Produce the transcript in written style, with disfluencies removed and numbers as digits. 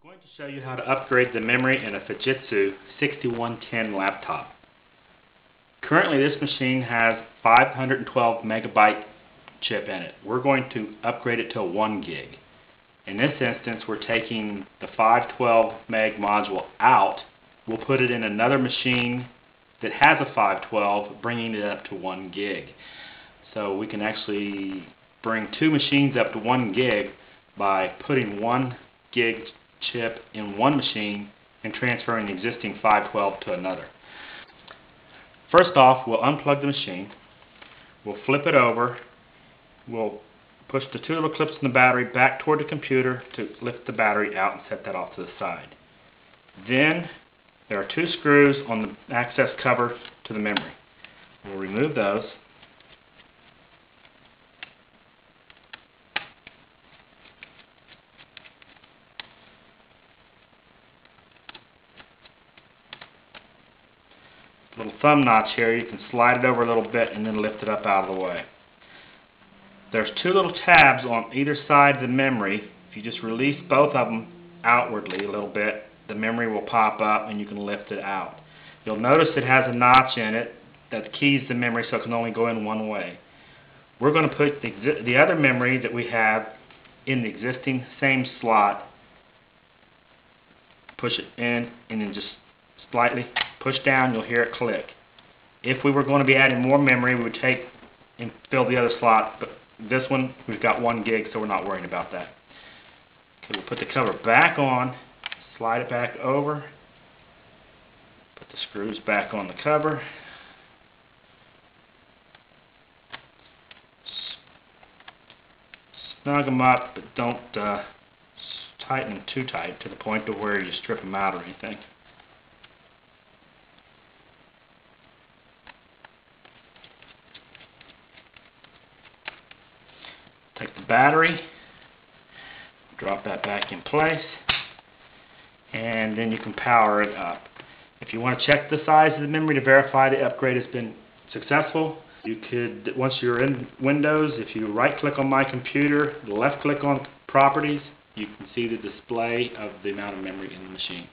I'm going to show you how to upgrade the memory in a Fujitsu 6110 laptop. Currently this machine has 512 megabyte chip in it. We're going to upgrade it to 1 gig. In this instance we're taking the 512 meg module out. We'll put it in another machine that has a 512, bringing it up to 1 gig. So we can actually bring two machines up to 1 gig by putting 1 gig chip in one machine and transferring the existing 512 to another. First off, we'll unplug the machine, we'll flip it over, we'll push the two little clips in the battery back toward the computer to lift the battery out and set that off to the side. Then there are two screws on the access cover to the memory. We'll remove those. Little thumb notch here, you can slide it over a little bit and then lift it up out of the way. There's two little tabs on either side of the memory. If you just release both of them outwardly a little bit, the memory will pop up and you can lift it out. You'll notice it has a notch in it that keys the memory so it can only go in one way. We're going to put the other memory that we have in the existing same slot, push it in, and then just slightly push down, you'll hear it click. If we were going to be adding more memory, we would take and fill the other slot, but this one we've got 1 gig, so we're not worrying about that. Okay, we'll put the cover back on, slide it back over, put the screws back on the cover, snug them up, but don't tighten them too tight to the point to where you strip them out or anything. Take the battery, drop that back in place, and then you can power it up. If you want to check the size of the memory to verify the upgrade has been successful, you could, once you're in Windows, if you right click on My Computer, left click on Properties, you can see the display of the amount of memory in the machine.